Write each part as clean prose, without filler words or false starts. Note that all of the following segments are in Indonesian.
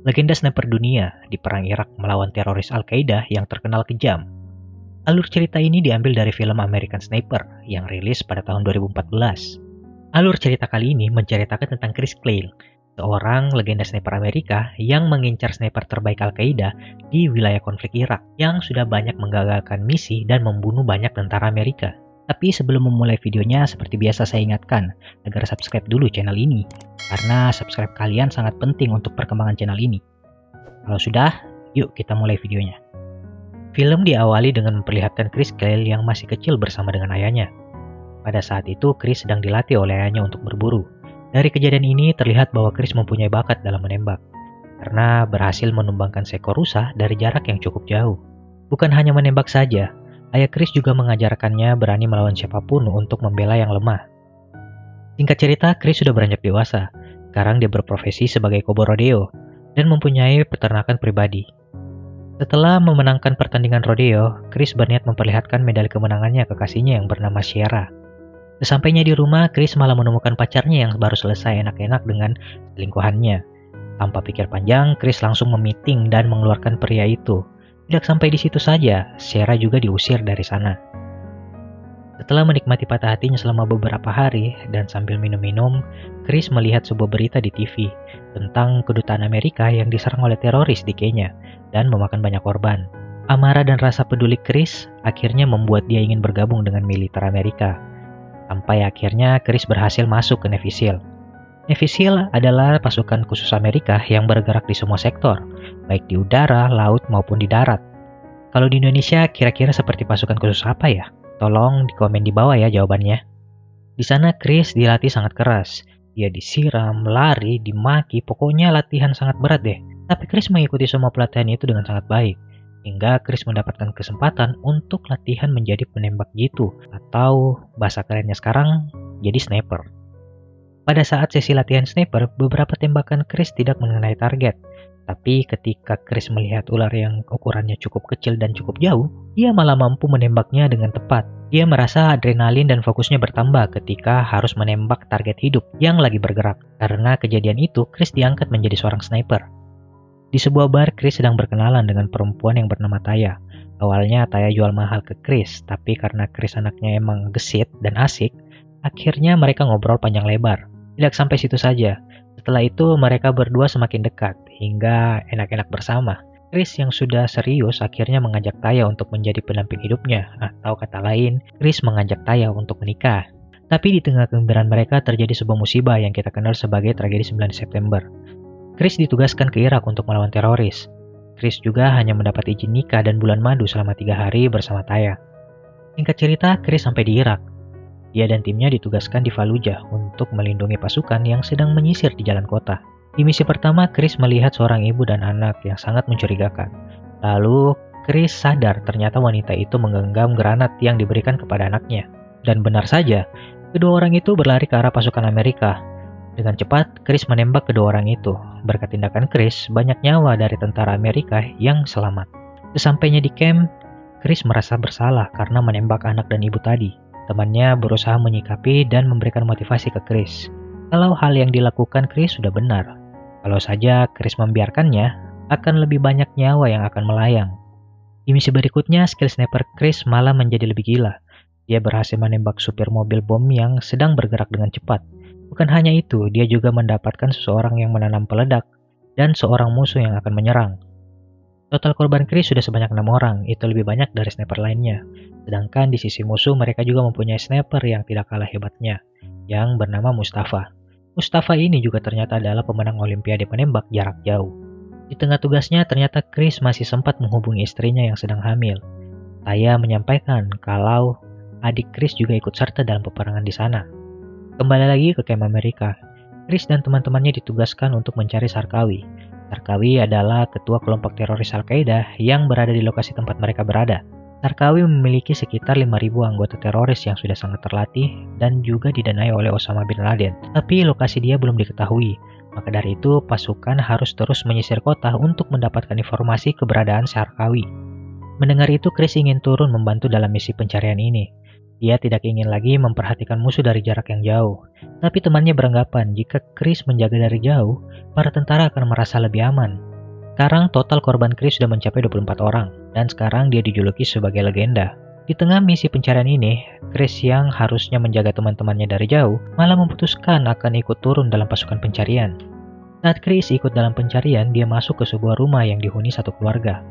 legenda sniper dunia di Perang Irak melawan teroris Al-Qaeda yang terkenal kejam. Alur cerita ini diambil dari film American Sniper yang rilis pada tahun 2014. Alur cerita kali ini menceritakan tentang Chris Klein, seorang legenda sniper Amerika yang mengincar sniper terbaik Al-Qaeda di wilayah konflik Irak yang sudah banyak menggagalkan misi dan membunuh banyak tentara Amerika. Tapi sebelum memulai videonya, seperti biasa saya ingatkan agar subscribe dulu channel ini, karena subscribe kalian sangat penting untuk perkembangan channel ini. Kalau sudah, yuk kita mulai videonya. Film diawali dengan memperlihatkan Chris Klein yang masih kecil bersama dengan ayahnya. Pada saat itu, Chris sedang dilatih oleh ayahnya untuk berburu. Dari kejadian ini terlihat bahwa Chris mempunyai bakat dalam menembak, karena berhasil menumbangkan seekor rusa dari jarak yang cukup jauh. Bukan hanya menembak saja, ayah Chris juga mengajarkannya berani melawan siapapun untuk membela yang lemah. Singkat cerita, Chris sudah beranjak dewasa. Sekarang dia berprofesi sebagai koboi rodeo dan mempunyai peternakan pribadi. Setelah memenangkan pertandingan rodeo, Chris berniat memperlihatkan medali kemenangannya ke kasihnya yang bernama Sierra. Sesampainya di rumah, Chris malah menemukan pacarnya yang baru selesai enak-enak dengan selingkuhannya. Tanpa pikir panjang, Chris langsung memiting dan mengeluarkan pria itu. Tidak sampai di situ saja, Sierra juga diusir dari sana. Setelah menikmati patah hatinya selama beberapa hari dan sambil minum-minum, Chris melihat sebuah berita di TV tentang kedutaan Amerika yang diserang oleh teroris di Kenya dan memakan banyak korban. Amarah dan rasa peduli Chris akhirnya membuat dia ingin bergabung dengan militer Amerika. Sampai akhirnya Chris berhasil masuk ke Navy SEAL. Navy SEAL adalah pasukan khusus Amerika yang bergerak di semua sektor, baik di udara, laut, maupun di darat. Kalau di Indonesia, kira-kira seperti pasukan khusus apa ya? Tolong di komen di bawah ya jawabannya. Di sana Chris dilatih sangat keras. Dia disiram, lari, dimaki, pokoknya latihan sangat berat deh. Tapi Chris mengikuti semua pelatihan itu dengan sangat baik. Hingga Chris mendapatkan kesempatan untuk latihan menjadi penembak jitu, atau bahasa kerennya sekarang, jadi sniper. Pada saat sesi latihan sniper, beberapa tembakan Chris tidak mengenai target. Tapi ketika Chris melihat ular yang ukurannya cukup kecil dan cukup jauh, dia malah mampu menembaknya dengan tepat. Dia merasa adrenalin dan fokusnya bertambah ketika harus menembak target hidup yang lagi bergerak. Karena kejadian itu, Chris diangkat menjadi seorang sniper. Di sebuah bar, Chris sedang berkenalan dengan perempuan yang bernama Taya. Awalnya Taya jual mahal ke Chris, tapi karena Chris anaknya emang gesit dan asik, akhirnya mereka ngobrol panjang lebar. Tidak sampai situ saja. Setelah itu mereka berdua semakin dekat, hingga enak-enak bersama. Chris yang sudah serius akhirnya mengajak Taya untuk menjadi pendamping hidupnya, atau kata lain, Chris mengajak Taya untuk menikah. Tapi di tengah kegembiraan mereka terjadi sebuah musibah yang kita kenal sebagai tragedi 9 September. Chris ditugaskan ke Irak untuk melawan teroris. Chris juga hanya mendapat izin nikah dan bulan madu selama 3 hari bersama Taya. Singkat cerita, Chris sampai di Irak. Dia dan timnya ditugaskan di Fallujah untuk melindungi pasukan yang sedang menyisir di jalan kota. Di misi pertama, Chris melihat seorang ibu dan anak yang sangat mencurigakan. Lalu, Chris sadar ternyata wanita itu menggenggam granat yang diberikan kepada anaknya. Dan benar saja, kedua orang itu berlari ke arah pasukan Amerika. Dengan cepat, Chris menembak kedua orang itu. Berkat tindakan Chris, banyak nyawa dari tentara Amerika yang selamat. Sesampainya di camp, Chris merasa bersalah karena menembak anak dan ibu tadi. Temannya berusaha menyikapi dan memberikan motivasi ke Chris. Kalau hal yang dilakukan Chris sudah benar. Kalau saja Chris membiarkannya, akan lebih banyak nyawa yang akan melayang. Di misi berikutnya, skill sniper Chris malah menjadi lebih gila. Dia berhasil menembak supir mobil bom yang sedang bergerak dengan cepat. Bukan hanya itu, dia juga mendapatkan seseorang yang menanam peledak dan seorang musuh yang akan menyerang. Total korban Chris sudah sebanyak 6 orang, itu lebih banyak dari sniper lainnya. Sedangkan di sisi musuh mereka juga mempunyai sniper yang tidak kalah hebatnya, yang bernama Mustafa. Mustafa ini juga ternyata adalah pemenang Olimpiade penembak jarak jauh. Di tengah tugasnya ternyata Chris masih sempat menghubungi istrinya yang sedang hamil. Taya menyampaikan kalau adik Chris juga ikut serta dalam peperangan di sana. Kembali lagi ke camp Amerika. Chris dan teman-temannya ditugaskan untuk mencari Sarkawi. Sarkawi adalah ketua kelompok teroris Al-Qaeda yang berada di lokasi tempat mereka berada. Sarkawi memiliki sekitar 5.000 anggota teroris yang sudah sangat terlatih dan juga didanai oleh Osama bin Laden. Tapi lokasi dia belum diketahui. Maka dari itu, pasukan harus terus menyisir kota untuk mendapatkan informasi keberadaan Sarkawi. Mendengar itu, Chris ingin turun membantu dalam misi pencarian ini. Dia tidak ingin lagi memperhatikan musuh dari jarak yang jauh. Tapi temannya beranggapan jika Chris menjaga dari jauh, para tentara akan merasa lebih aman. Sekarang total korban Chris sudah mencapai 24 orang, dan sekarang dia dijuluki sebagai legenda. Di tengah misi pencarian ini, Chris yang harusnya menjaga teman-temannya dari jauh, malah memutuskan akan ikut turun dalam pasukan pencarian. Saat Chris ikut dalam pencarian, dia masuk ke sebuah rumah yang dihuni satu keluarga.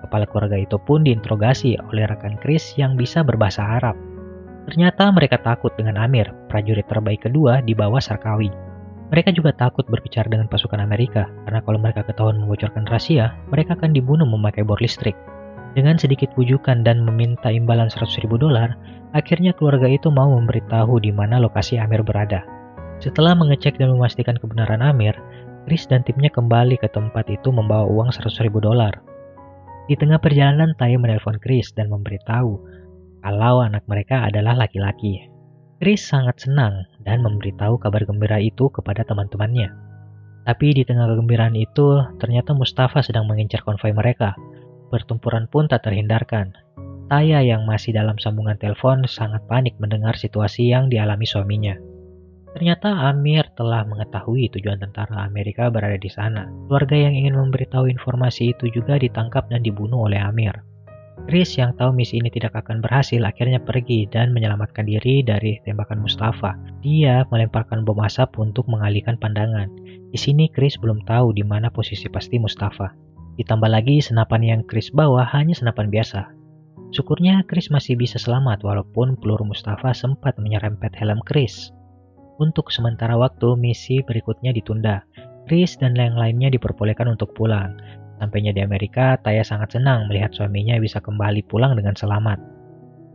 Kepala keluarga itu pun diinterogasi oleh rekan Chris yang bisa berbahasa Arab. Ternyata mereka takut dengan Amir, prajurit terbaik kedua di bawah Sarkawi. Mereka juga takut berbicara dengan pasukan Amerika, karena kalau mereka ketahuan membocorkan rahasia, mereka akan dibunuh memakai bor listrik. Dengan sedikit bujukan dan meminta imbalan $100.000, akhirnya keluarga itu mau memberitahu di mana lokasi Amir berada. Setelah mengecek dan memastikan kebenaran Amir, Chris dan timnya kembali ke tempat itu membawa uang $100.000. Di tengah perjalanan, Taya menelpon Chris dan memberitahu kalau anak mereka adalah laki-laki. Chris sangat senang dan memberitahu kabar gembira itu kepada teman-temannya. Tapi di tengah kegembiraan itu, ternyata Mustafa sedang mengincar konvoi mereka. Pertempuran pun tak terhindarkan. Taya yang masih dalam sambungan telepon sangat panik mendengar situasi yang dialami suaminya. Ternyata Amir telah mengetahui tujuan tentara Amerika berada di sana. Keluarga yang ingin memberitahu informasi itu juga ditangkap dan dibunuh oleh Amir. Chris yang tahu misi ini tidak akan berhasil akhirnya pergi dan menyelamatkan diri dari tembakan Mustafa. Dia melemparkan bom asap untuk mengalihkan pandangan. Di sini Chris belum tahu di mana posisi pasti Mustafa. Ditambah lagi senapan yang Chris bawa hanya senapan biasa. Syukurnya Chris masih bisa selamat walaupun peluru Mustafa sempat menyerempet helm Chris. Untuk sementara waktu misi berikutnya ditunda. Chris dan yang lainnya diperbolehkan untuk pulang. Sampainya di Amerika, Taya sangat senang melihat suaminya bisa kembali pulang dengan selamat.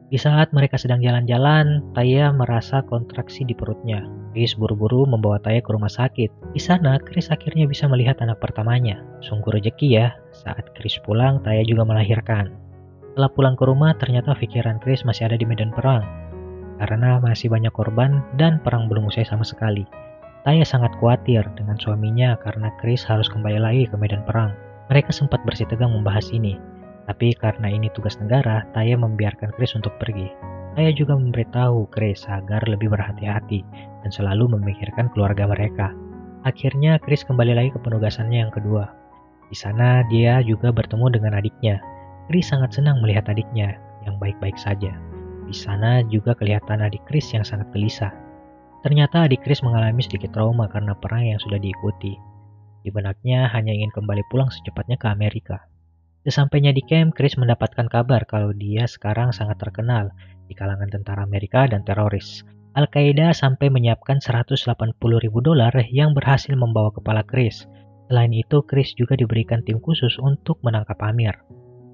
Di saat mereka sedang jalan-jalan, Taya merasa kontraksi di perutnya. Chris buru-buru membawa Taya ke rumah sakit. Di sana, Chris akhirnya bisa melihat anak pertamanya. Sungguh rejeki ya, saat Chris pulang, Taya juga melahirkan. Setelah pulang ke rumah, ternyata pikiran Chris masih ada di medan perang. Karena masih banyak korban dan perang belum usai sama sekali. Taya sangat khawatir dengan suaminya karena Chris harus kembali lagi ke medan perang. Mereka sempat bersitegang membahas ini, tapi karena ini tugas negara, Taya membiarkan Chris untuk pergi. Taya juga memberitahu Chris agar lebih berhati-hati dan selalu memikirkan keluarga mereka. Akhirnya Chris kembali lagi ke penugasannya yang kedua. Di sana dia juga bertemu dengan adiknya. Chris sangat senang melihat adiknya yang baik-baik saja. Di sana juga kelihatan adik Chris yang sangat gelisah. Ternyata adik Chris mengalami sedikit trauma karena perang yang sudah diikuti. Di benaknya hanya ingin kembali pulang secepatnya ke Amerika. Sesampainya di camp, Chris mendapatkan kabar kalau dia sekarang sangat terkenal di kalangan tentara Amerika dan teroris. Al-Qaeda sampai menyiapkan $180.000 yang berhasil membawa kepala Chris. Selain itu, Chris juga diberikan tim khusus untuk menangkap Amir.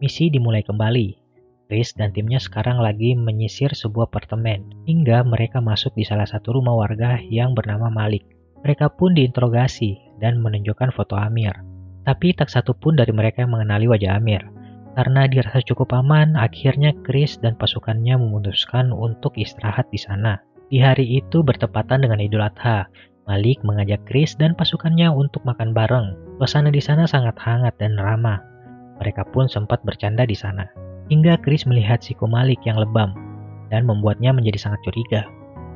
Misi dimulai kembali. Chris dan timnya sekarang lagi menyisir sebuah apartemen, hingga mereka masuk di salah satu rumah warga yang bernama Malik. Mereka pun diinterogasi dan menunjukkan foto Amir. Tapi tak satu pun dari mereka yang mengenali wajah Amir. Karena dirasa cukup aman, akhirnya Chris dan pasukannya memutuskan untuk istirahat di sana. Di hari itu bertepatan dengan Idul Adha. Malik mengajak Chris dan pasukannya untuk makan bareng. Suasana di sana sangat hangat dan ramah. Mereka pun sempat bercanda di sana. Hingga Chris melihat siku Malik yang lebam dan membuatnya menjadi sangat curiga.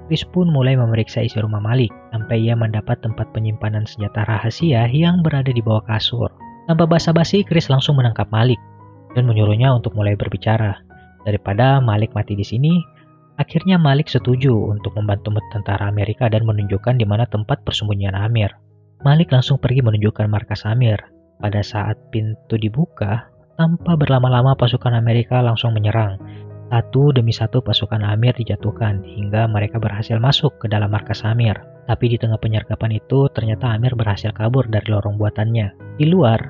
Chris pun mulai memeriksa isi rumah Malik sampai ia mendapat tempat penyimpanan senjata rahasia yang berada di bawah kasur. Tanpa basa-basi, Chris langsung menangkap Malik dan menyuruhnya untuk mulai berbicara. Daripada Malik mati di sini, akhirnya Malik setuju untuk membantu tentara Amerika dan menunjukkan di mana tempat persembunyian Amir. Malik langsung pergi menunjukkan markas Amir. Pada saat pintu dibuka, tanpa berlama-lama pasukan Amerika langsung menyerang. Satu demi satu pasukan Amir dijatuhkan hingga mereka berhasil masuk ke dalam markas Amir. Tapi di tengah penyergapan itu ternyata Amir berhasil kabur dari lorong buatannya. Di luar,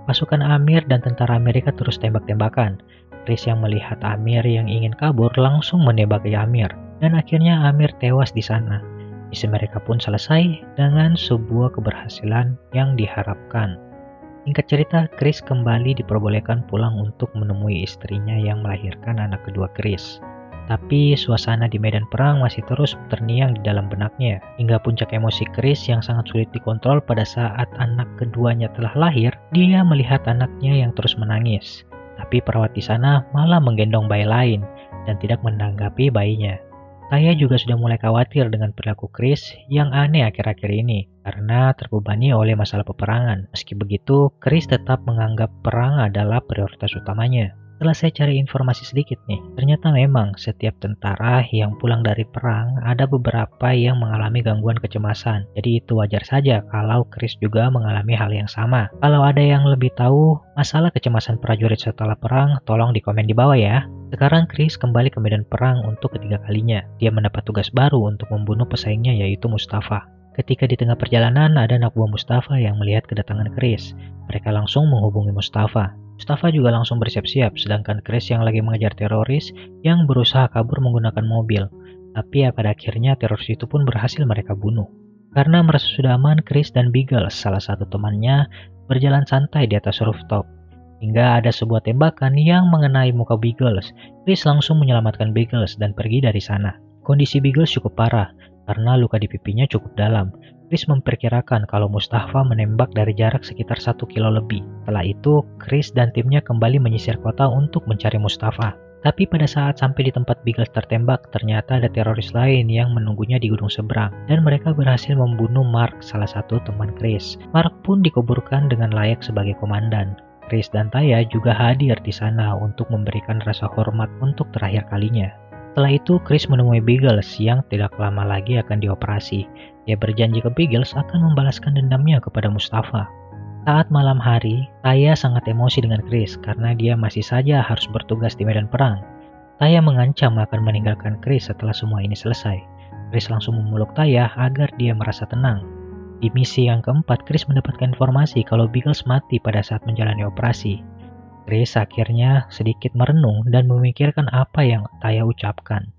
pasukan Amir dan tentara Amerika terus tembak-tembakan. Chris yang melihat Amir yang ingin kabur langsung menembaki Amir. Dan akhirnya Amir tewas di sana. Misi mereka pun selesai dengan sebuah keberhasilan yang diharapkan. Singkat cerita, Chris kembali diperbolehkan pulang untuk menemui istrinya yang melahirkan anak kedua Chris. Tapi suasana di medan perang masih terus terngiang di dalam benaknya. Hingga puncak emosi Chris yang sangat sulit dikontrol pada saat anak keduanya telah lahir, dia melihat anaknya yang terus menangis. Tapi perawat di sana malah menggendong bayi lain dan tidak menanggapi bayinya. Saya juga sudah mulai khawatir dengan perilaku Chris yang aneh akhir-akhir ini, karena terbebani oleh masalah peperangan. Meski begitu, Chris tetap menganggap perang adalah prioritas utamanya. Setelah saya cari informasi sedikit nih, ternyata memang setiap tentara yang pulang dari perang ada beberapa yang mengalami gangguan kecemasan. Jadi itu wajar saja kalau Chris juga mengalami hal yang sama. Kalau ada yang lebih tahu masalah kecemasan prajurit setelah perang, tolong di komen di bawah ya. Sekarang Chris kembali ke medan perang untuk ketiga kalinya. Dia mendapat tugas baru untuk membunuh pesaingnya yaitu Mustafa. Ketika di tengah perjalanan ada anak buah Mustafa yang melihat kedatangan Chris. Mereka langsung menghubungi Mustafa. Mustafa juga langsung bersiap-siap, sedangkan Chris yang lagi mengejar teroris yang berusaha kabur menggunakan mobil. Tapi pada akhirnya teroris itu pun berhasil mereka bunuh. Karena merasa sudah aman, Chris dan Biggles, salah satu temannya, berjalan santai di atas rooftop. Hingga ada sebuah tembakan yang mengenai muka Biggles. Chris langsung menyelamatkan Biggles dan pergi dari sana. Kondisi Biggles cukup parah, karena luka di pipinya cukup dalam. Chris memperkirakan kalau Mustafa menembak dari jarak sekitar 1 kilo lebih. Setelah itu, Chris dan timnya kembali menyisir kota untuk mencari Mustafa. Tapi pada saat sampai di tempat Biggles tertembak, ternyata ada teroris lain yang menunggunya di gunung seberang. Dan mereka berhasil membunuh Mark, salah satu teman Chris. Mark pun dikuburkan dengan layak sebagai komandan. Chris dan Taya juga hadir di sana untuk memberikan rasa hormat untuk terakhir kalinya. Setelah itu, Chris menemui Biggles yang tidak lama lagi akan dioperasi. Dia berjanji ke Biggles akan membalaskan dendamnya kepada Mustafa. Saat malam hari, Taya sangat emosi dengan Chris karena dia masih saja harus bertugas di medan perang. Taya mengancam akan meninggalkan Chris setelah semua ini selesai. Chris langsung memeluk Taya agar dia merasa tenang. Di misi yang keempat, Chris mendapatkan informasi kalau Biggles mati pada saat menjalani operasi. Chris akhirnya sedikit merenung dan memikirkan apa yang Taya ucapkan.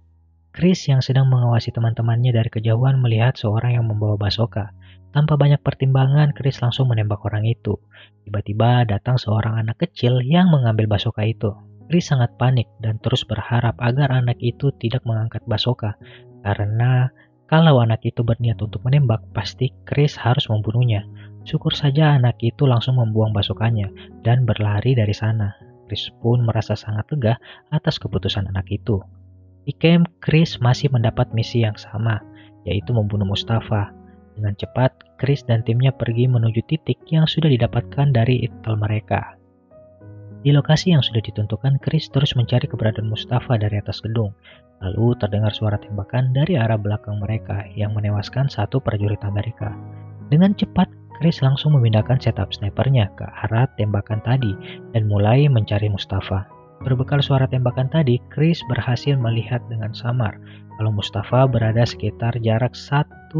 Chris yang sedang mengawasi teman-temannya dari kejauhan melihat seorang yang membawa basoka. Tanpa banyak pertimbangan, Chris langsung menembak orang itu. Tiba-tiba datang seorang anak kecil yang mengambil basoka itu. Chris sangat panik dan terus berharap agar anak itu tidak mengangkat basoka. Karena kalau anak itu berniat untuk menembak, pasti Chris harus membunuhnya. Syukur saja anak itu langsung membuang basokanya dan berlari dari sana. Chris pun merasa sangat lega atas keputusan anak itu. Di camp, Chris masih mendapat misi yang sama, yaitu membunuh Mustafa. Dengan cepat, Chris dan timnya pergi menuju titik yang sudah didapatkan dari intel mereka. Di lokasi yang sudah ditentukan, Chris terus mencari keberadaan Mustafa dari atas gedung. Lalu terdengar suara tembakan dari arah belakang mereka yang menewaskan satu prajurit Amerika. Dengan cepat, Chris langsung memindahkan setup snipernya ke arah tembakan tadi dan mulai mencari Mustafa. Berbekal suara tembakan tadi, Chris berhasil melihat dengan samar kalau Mustafa berada sekitar jarak 1,9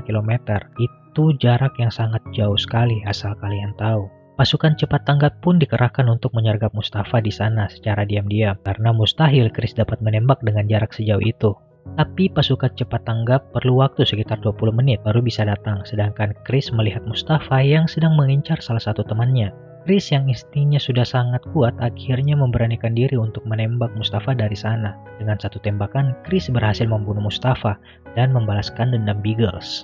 km. Itu jarak yang sangat jauh sekali asal kalian tahu. Pasukan cepat tanggap pun dikerahkan untuk menyergap Mustafa di sana secara diam-diam karena mustahil Chris dapat menembak dengan jarak sejauh itu. Tapi pasukan cepat tanggap perlu waktu sekitar 20 menit baru bisa datang, sedangkan Chris melihat Mustafa yang sedang mengincar salah satu temannya. Chris yang instingnya sudah sangat kuat akhirnya memberanikan diri untuk menembak Mustafa dari sana. Dengan satu tembakan, Chris berhasil membunuh Mustafa dan membalaskan dendam Biggles.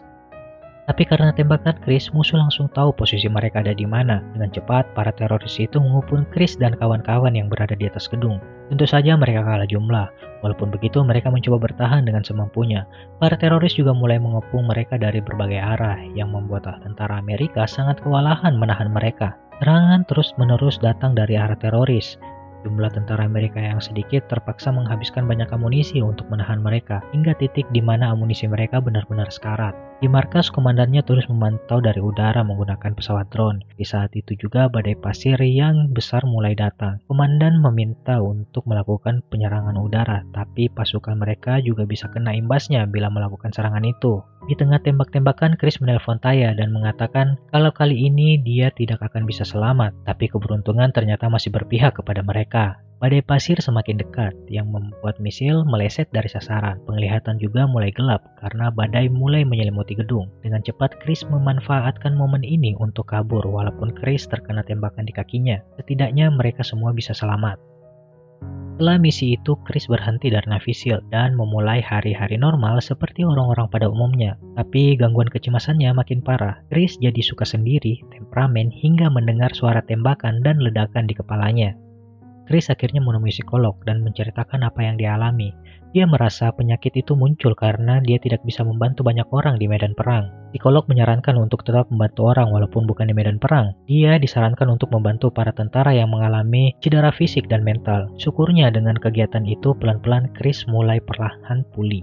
Tapi karena tembakan Chris, musuh langsung tahu posisi mereka ada di mana. Dengan cepat, para teroris itu mengepung Chris dan kawan-kawan yang berada di atas gedung. Tentu saja mereka kalah jumlah. Walaupun begitu, mereka mencoba bertahan dengan semampunya. Para teroris juga mulai mengepung mereka dari berbagai arah, yang membuat tentara Amerika sangat kewalahan menahan mereka. Serangan terus-menerus datang dari arah teroris. Jumlah tentara Amerika yang sedikit terpaksa menghabiskan banyak amunisi untuk menahan mereka, hingga titik di mana amunisi mereka benar-benar sekarat. Di markas, komandannya terus memantau dari udara menggunakan pesawat drone. Di saat itu juga badai pasir yang besar mulai datang. Komandan meminta untuk melakukan penyerangan udara, tapi pasukan mereka juga bisa kena imbasnya bila melakukan serangan itu. Di tengah tembak-tembakan, Chris menelpon Taya dan mengatakan kalau kali ini dia tidak akan bisa selamat, tapi keberuntungan ternyata masih berpihak kepada mereka. Badai pasir semakin dekat, yang membuat misil meleset dari sasaran. Penglihatan juga mulai gelap karena badai mulai menyelimuti gedung. Dengan cepat, Chris memanfaatkan momen ini untuk kabur walaupun Chris terkena tembakan di kakinya. Setidaknya mereka semua bisa selamat. Setelah misi itu, Chris berhenti dari Navy SEAL dan memulai hari-hari normal seperti orang-orang pada umumnya. Tapi gangguan kecemasannya makin parah. Chris jadi suka sendiri, temperamen, hingga mendengar suara tembakan dan ledakan di kepalanya. Chris akhirnya menemui psikolog dan menceritakan apa yang dia alami. Dia merasa penyakit itu muncul karena dia tidak bisa membantu banyak orang di medan perang. Psikolog menyarankan untuk tetap membantu orang walaupun bukan di medan perang. Dia disarankan untuk membantu para tentara yang mengalami cedera fisik dan mental. Syukurnya dengan kegiatan itu pelan-pelan Chris mulai perlahan pulih.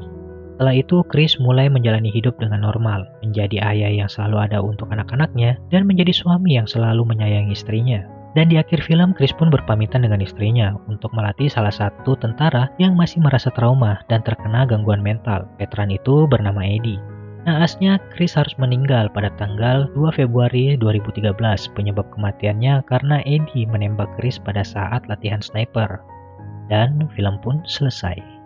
Setelah itu, Chris mulai menjalani hidup dengan normal, menjadi ayah yang selalu ada untuk anak-anaknya, dan menjadi suami yang selalu menyayangi istrinya. Dan di akhir film, Chris pun berpamitan dengan istrinya untuk melatih salah satu tentara yang masih merasa trauma dan terkena gangguan mental. Veteran itu bernama Eddie. Naasnya, Chris harus meninggal pada tanggal 2 Februari 2013. Penyebab kematiannya karena Eddie menembak Chris pada saat latihan sniper. Dan film pun selesai.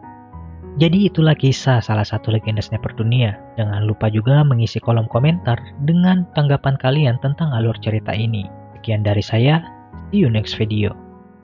Jadi itulah kisah salah satu legenda sniper dunia. Jangan lupa juga mengisi kolom komentar dengan tanggapan kalian tentang alur cerita ini. Sekian dari saya, see you next video.